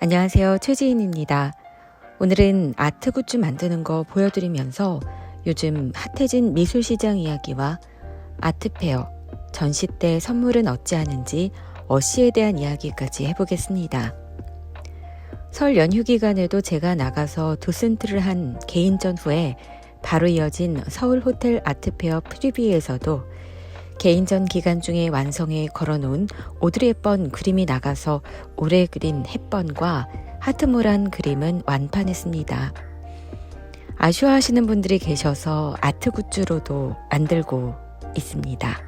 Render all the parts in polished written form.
안녕하세요. 최지인입니다. 오늘은 아트 굿즈 만드는 거 보여드리면서 요즘 핫해진 미술시장 이야기와 아트페어, 전시 때 선물은 어찌하는지 어시에 대한 이야기까지 해보겠습니다. 설 연휴 기간에도 제가 나가서 도슨트를 한 개인전 후에 바로 이어진 서울 호텔 아트페어 프리뷰에서도 개인전 기간 중에 완성해 걸어놓은 오드리 헵번 그림이 나가서 오래 그린 헵번과 하트몰한 그림은 완판했습니다. 아쉬워하시는 분들이 계셔서 아트 굿즈로도 만들고 있습니다.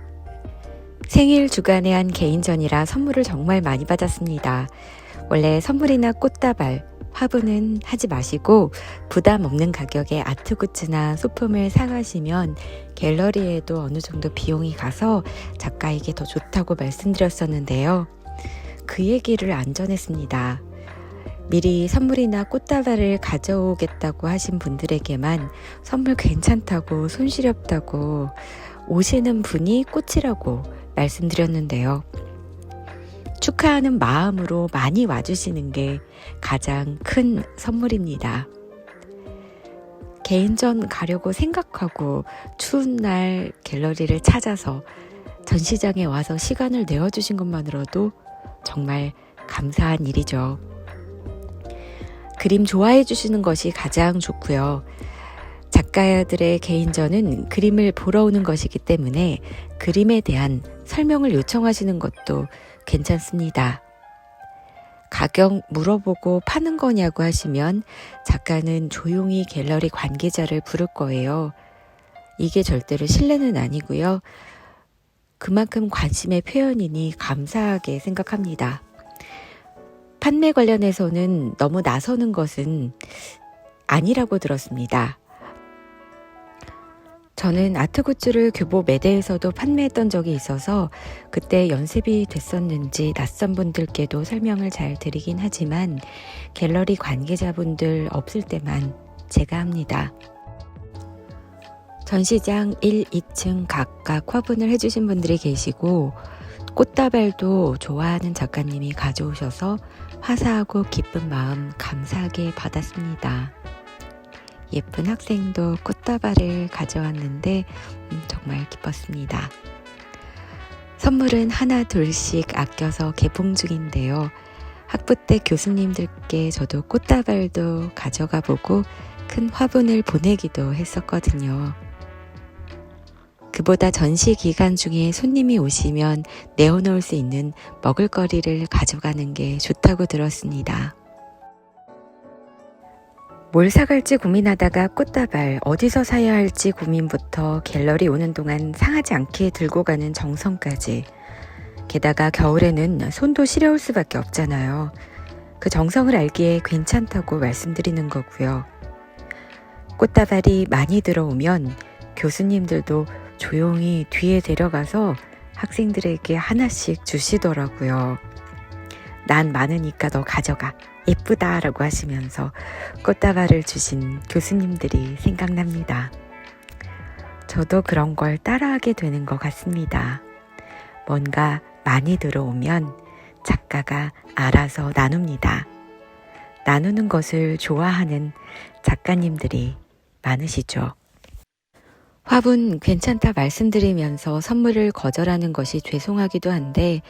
생일 주간에 한 개인전이라 선물을 정말 많이 받았습니다. 원래 선물이나 꽃다발, 화분은 하지 마시고 부담 없는 가격에 아트 굿즈나 소품을 사가시면 갤러리에도 어느 정도 비용이 가서 작가에게 더 좋다고 말씀드렸었는데요. 그 얘기를 안 전했습니다. 미리 선물이나 꽃다발을 가져오겠다고 하신 분들에게만 선물 괜찮다고 손시렵다고 오시는 분이 꽃이라고 말씀드렸는데요. 축하하는 마음으로 많이 와주시는 게 가장 큰 선물입니다. 개인전 가려고 생각하고 추운 날 갤러리를 찾아서 전시장에 와서 시간을 내어주신 것만으로도 정말 감사한 일이죠. 그림 좋아해 주시는 것이 가장 좋고요. 작가들의 개인전은 그림을 보러 오는 것이기 때문에 그림에 대한 설명을 요청하시는 것도 괜찮습니다. 가격 물어보고 파는 거냐고 하시면 작가는 조용히 갤러리 관계자를 부를 거예요. 이게 절대로 실례는 아니고요. 그만큼 관심의 표현이니 감사하게 생각합니다. 판매 관련해서는 너무 나서는 것은 아니라고 들었습니다. 저는 아트 굿즈를 교보 매대에서도 판매했던 적이 있어서 그때 연습이 됐었는지 낯선 분들께도 설명을 잘 드리긴 하지만 갤러리 관계자분들 없을 때만 제가 합니다. 전시장 1, 2층 각각 화분을 해주신 분들이 계시고 꽃다발도 좋아하는 작가님이 가져오셔서 화사하고 기쁜 마음 감사하게 받았습니다. 예쁜 학생도 꽃다발을 가져왔는데 정말 기뻤습니다. 선물은 하나 둘씩 아껴서 개봉 중인데요. 학부 때 교수님들께 저도 꽃다발도 가져가 보고 큰 화분을 보내기도 했었거든요. 그보다 전시 기간 중에 손님이 오시면 내어놓을 수 있는 먹을거리를 가져가는 게 좋다고 들었습니다. 뭘 사갈지 고민하다가 꽃다발 어디서 사야 할지 고민부터 갤러리 오는 동안 상하지 않게 들고 가는 정성까지, 게다가 겨울에는 손도 시려울 수밖에 없잖아요. 그 정성을 알기에 괜찮다고 말씀드리는 거고요. 꽃다발이 많이 들어오면 교수님들도 조용히 뒤에 데려가서 학생들에게 하나씩 주시더라고요. 난 많으니까 너 가져가. 예쁘다 라고 하시면서 꽃다발을 주신 교수님들이 생각납니다. 저도 그런 걸 따라하게 되는 것 같습니다. 뭔가 많이 들어오면 작가가 알아서 나눕니다. 나누는 것을 좋아하는 작가님들이 많으시죠. 화분 괜찮다 말씀드리면서 선물을 거절하는 것이 죄송하기도 한데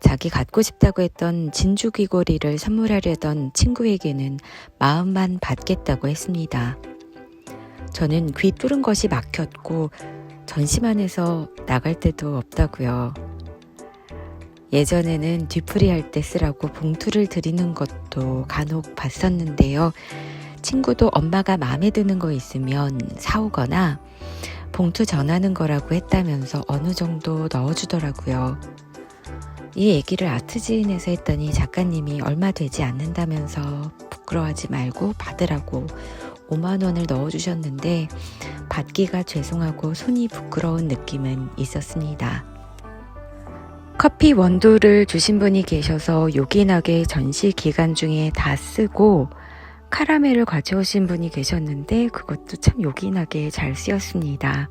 자기 갖고 싶다고 했던 진주 귀걸이를 선물하려던 친구에게는 마음만 받겠다고 했습니다. 저는 귀 뚫은 것이 막혔고 전시만 해서 나갈 데도 없다고요. 예전에는 뒤풀이 할 때 쓰라고 봉투를 드리는 것도 간혹 봤었는데요. 친구도 엄마가 마음에 드는 거 있으면 사오거나 봉투 전하는 거라고 했다면서 어느 정도 넣어주더라고요. 이 얘기를 아트지인에서 했더니 작가님이 얼마 되지 않는다면서 부끄러워하지 말고 받으라고 5만 원을 넣어주셨는데 받기가 죄송하고 손이 부끄러운 느낌은 있었습니다. 커피 원두를 주신 분이 계셔서 요긴하게 전시 기간 중에 다 쓰고 카라멜을 가져오신 분이 계셨는데 그것도 참 요긴하게 잘 쓰였습니다.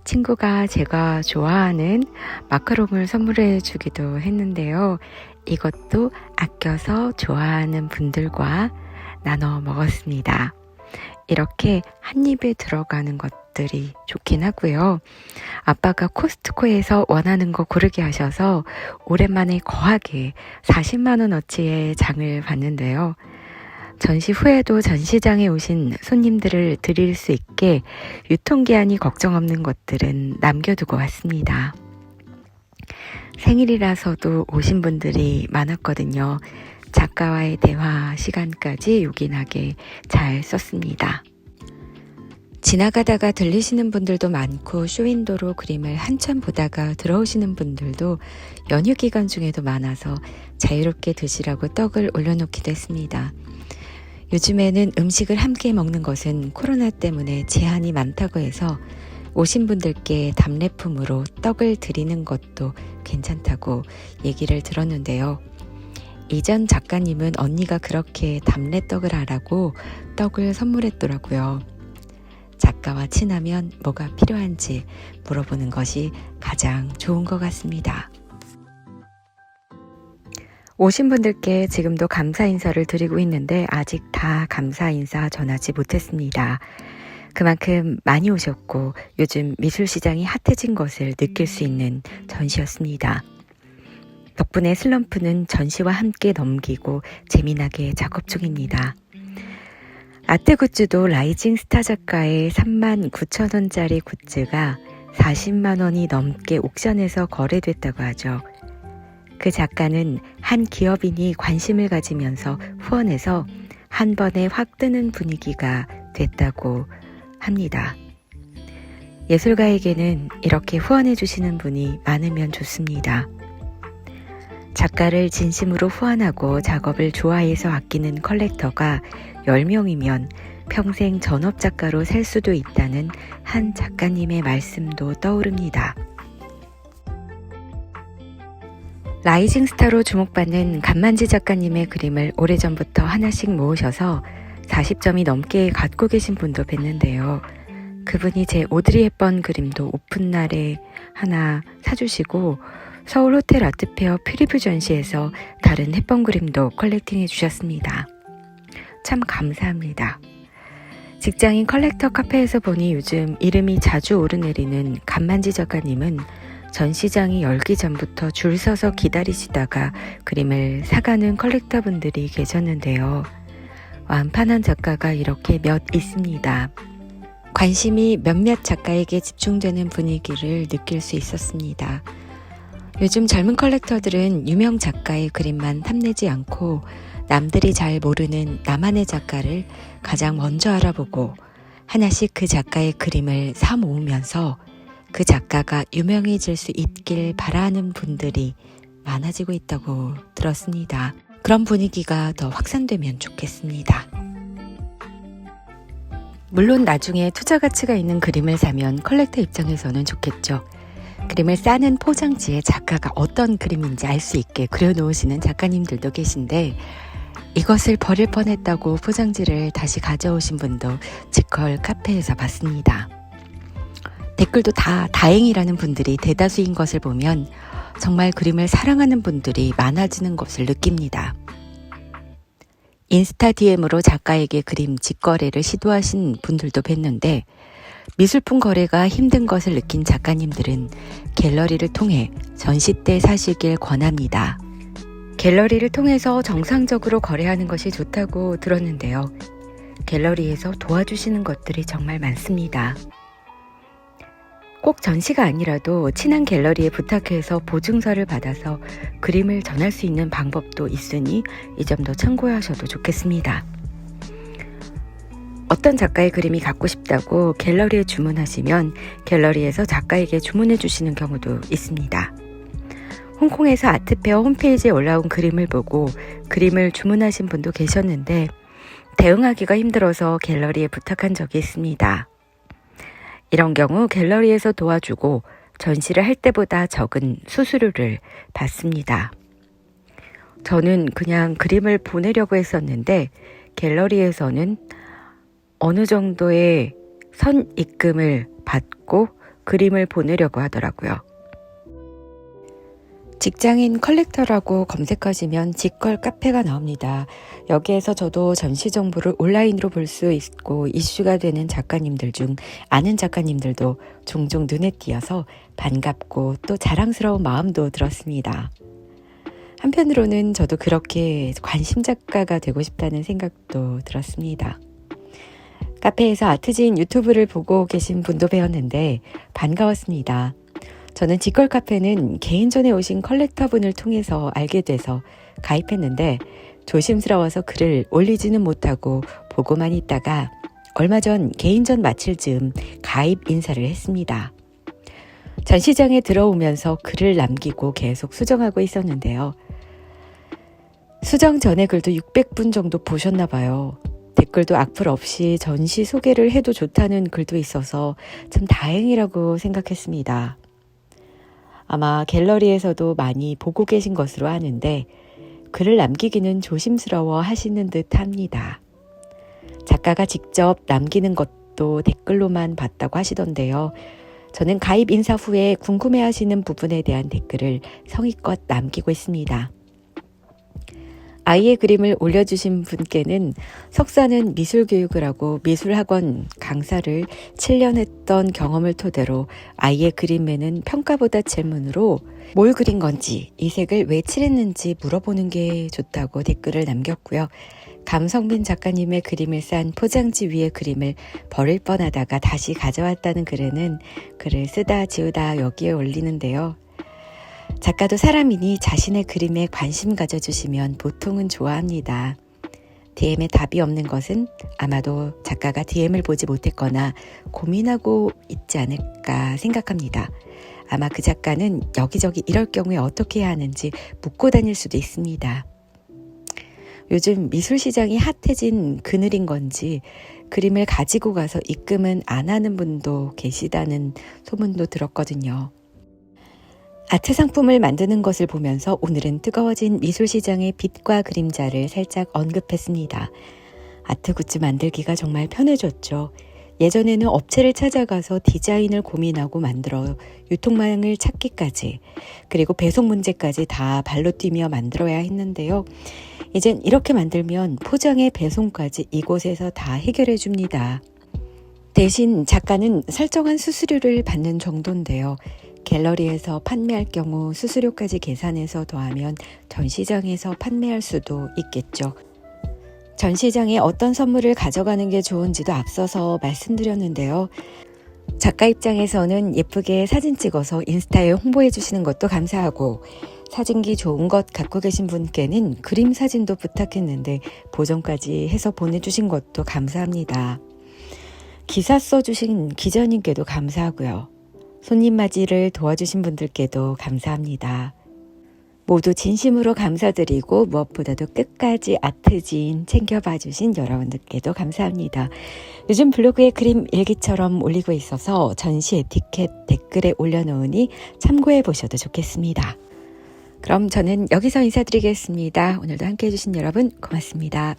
친구가 제가 좋아하는 마카롱을 선물해 주기도 했는데요. 이것도 아껴서 좋아하는 분들과 나눠 먹었습니다. 이렇게 한 입에 들어가는 것들이 좋긴 하고요. 아빠가 코스트코에서 원하는 거 고르게 하셔서 오랜만에 거하게 40만 원어치의 장을 봤는데요. 전시 후에도 전시장에 오신 손님들을 드릴 수 있게 유통기한이 걱정 없는 것들은 남겨두고 왔습니다. 생일이라서도 오신 분들이 많았거든요. 작가와의 대화 시간까지 요긴하게 잘 썼습니다. 지나가다가 들리시는 분들도 많고 쇼윈도로 그림을 한참 보다가 들어오시는 분들도 연휴 기간 중에도 많아서 자유롭게 드시라고 떡을 올려놓기도 했습니다. 요즘에는 음식을 함께 먹는 것은 코로나 때문에 제한이 많다고 해서 오신 분들께 답례품으로 떡을 드리는 것도 괜찮다고 얘기를 들었는데요. 이전 작가님은 언니가 그렇게 답례떡을 하라고 떡을 선물했더라고요. 작가와 친하면 뭐가 필요한지 물어보는 것이 가장 좋은 것 같습니다. 오신 분들께 지금도 감사 인사를 드리고 있는데 아직 다 감사 인사 전하지 못했습니다. 그만큼 많이 오셨고 요즘 미술시장이 핫해진 것을 느낄 수 있는 전시였습니다. 덕분에 슬럼프는 전시와 함께 넘기고 재미나게 작업 중입니다. 아트 굿즈도 라이징 스타 작가의 39,000원짜리 굿즈가 40만 원이 넘게 옥션에서 거래됐다고 하죠. 그 작가는 한 기업인이 관심을 가지면서 후원해서 한 번에 확 뜨는 분위기가 됐다고 합니다. 예술가에게는 이렇게 후원해 주시는 분이 많으면 좋습니다. 작가를 진심으로 후원하고 작업을 좋아해서 아끼는 컬렉터가 10명이면 평생 전업작가로 살 수도 있다는 한 작가님의 말씀도 떠오릅니다. 라이징 스타로 주목받는 간만지 작가님의 그림을 오래전부터 하나씩 모으셔서 40점이 넘게 갖고 계신 분도 뵀는데요. 그분이 제 오드리 헵번 그림도 오픈날에 하나 사주시고 서울 호텔 아트페어 프리뷰 전시에서 다른 헵번 그림도 컬렉팅해 주셨습니다. 참 감사합니다. 직장인 컬렉터 카페에서 보니 요즘 이름이 자주 오르내리는 간만지 작가님은 전시장이 열기 전부터 줄 서서 기다리시다가 그림을 사가는 컬렉터분들이 계셨는데요. 완판한 작가가 이렇게 몇 있습니다. 관심이 몇몇 작가에게 집중되는 분위기를 느낄 수 있었습니다. 요즘 젊은 컬렉터들은 유명 작가의 그림만 탐내지 않고 남들이 잘 모르는 나만의 작가를 가장 먼저 알아보고 하나씩 그 작가의 그림을 사 모으면서 그 작가가 유명해질 수 있길 바라는 분들이 많아지고 있다고 들었습니다. 그런 분위기가 더 확산되면 좋겠습니다. 물론 나중에 투자 가치가 있는 그림을 사면 컬렉터 입장에서는 좋겠죠. 그림을 싸는 포장지에 작가가 어떤 그림인지 알 수 있게 그려놓으시는 작가님들도 계신데 이것을 버릴 뻔했다고 포장지를 다시 가져오신 분도 지컬 카페에서 봤습니다. 댓글도 다 다행이라는 분들이 대다수인 것을 보면 정말 그림을 사랑하는 분들이 많아지는 것을 느낍니다. 인스타 DM으로 작가에게 그림 직거래를 시도하신 분들도 뵀는데 미술품 거래가 힘든 것을 느낀 작가님들은 갤러리를 통해 전시 때 사시길 권합니다. 갤러리를 통해서 정상적으로 거래하는 것이 좋다고 들었는데요. 갤러리에서 도와주시는 것들이 정말 많습니다. 꼭 전시가 아니라도 친한 갤러리에 부탁해서 보증서를 받아서 그림을 전할 수 있는 방법도 있으니 이 점도 참고하셔도 좋겠습니다. 어떤 작가의 그림이 갖고 싶다고 갤러리에 주문하시면 갤러리에서 작가에게 주문해 주시는 경우도 있습니다. 홍콩에서 아트페어 홈페이지에 올라온 그림을 보고 그림을 주문하신 분도 계셨는데 대응하기가 힘들어서 갤러리에 부탁한 적이 있습니다. 이런 경우 갤러리에서 도와주고 전시를 할 때보다 적은 수수료를 받습니다. 저는 그냥 그림을 보내려고 했었는데 갤러리에서는 어느 정도의 선입금을 받고 그림을 보내려고 하더라고요. 직장인 컬렉터라고 검색하시면 직걸 카페가 나옵니다. 여기에서 저도 전시 정보를 온라인으로 볼 수 있고 이슈가 되는 작가님들 중 아는 작가님들도 종종 눈에 띄어서 반갑고 또 자랑스러운 마음도 들었습니다. 한편으로는 저도 그렇게 관심 작가가 되고 싶다는 생각도 들었습니다. 카페에서 아트지인 유튜브를 보고 계신 분도 배웠는데 반가웠습니다. 저는 직걸 카페는 개인전에 오신 컬렉터분을 통해서 알게 돼서 가입했는데 조심스러워서 글을 올리지는 못하고 보고만 있다가 얼마 전 개인전 마칠 즈음 가입 인사를 했습니다. 전시장에 들어오면서 글을 남기고 계속 수정하고 있었는데요. 수정 전에 글도 600분 정도 보셨나 봐요. 댓글도 악플 없이 전시 소개를 해도 좋다는 글도 있어서 참 다행이라고 생각했습니다. 아마 갤러리에서도 많이 보고 계신 것으로 아는데 글을 남기기는 조심스러워 하시는 듯 합니다. 작가가 직접 남기는 것도 댓글로만 봤다고 하시던데요. 저는 가입 인사 후에 궁금해하시는 부분에 대한 댓글을 성의껏 남기고 있습니다. 아이의 그림을 올려주신 분께는 석사는 미술교육을 하고 미술학원 강사를 7년 했던 경험을 토대로 아이의 그림에는 평가보다 질문으로 뭘 그린 건지 이 색을 왜 칠했는지 물어보는 게 좋다고 댓글을 남겼고요. 감성민 작가님의 그림을 싼 포장지 위의 그림을 버릴 뻔하다가 다시 가져왔다는 글에는 글을 쓰다 지우다 여기에 올리는데요. 작가도 사람이니 자신의 그림에 관심 가져주시면 보통은 좋아합니다. DM에 답이 없는 것은 아마도 작가가 DM을 보지 못했거나 고민하고 있지 않을까 생각합니다. 아마 그 작가는 여기저기 이럴 경우에 어떻게 해야 하는지 묻고 다닐 수도 있습니다. 요즘 미술시장이 핫해진 그늘인 건지 그림을 가지고 가서 입금은 안 하는 분도 계시다는 소문도 들었거든요. 아트 상품을 만드는 것을 보면서 오늘은 뜨거워진 미술시장의 빛과 그림자를 살짝 언급했습니다. 아트 굿즈 만들기가 정말 편해졌죠. 예전에는 업체를 찾아가서 디자인을 고민하고 만들어 유통망을 찾기까지 그리고 배송 문제까지 다 발로 뛰며 만들어야 했는데요. 이젠 이렇게 만들면 포장에 배송까지 이곳에서 다 해결해 줍니다. 대신 작가는 설정한 수수료를 받는 정도인데요. 갤러리에서 판매할 경우 수수료까지 계산해서 더하면 전시장에서 판매할 수도 있겠죠. 전시장에 어떤 선물을 가져가는 게 좋은지도 앞서서 말씀드렸는데요. 작가 입장에서는 예쁘게 사진 찍어서 인스타에 홍보해 주시는 것도 감사하고 사진기 좋은 것 갖고 계신 분께는 그림 사진도 부탁했는데 보정까지 해서 보내주신 것도 감사합니다. 기사 써주신 기자님께도 감사하고요. 손님 맞이를 도와주신 분들께도 감사합니다. 모두 진심으로 감사드리고 무엇보다도 끝까지 아트지인 챙겨봐 주신 여러분들께도 감사합니다. 요즘 블로그에 그림 일기처럼 올리고 있어서 전시 에티켓 댓글에 올려놓으니 참고해 보셔도 좋겠습니다. 그럼 저는 여기서 인사드리겠습니다. 오늘도 함께해 주신 여러분 고맙습니다.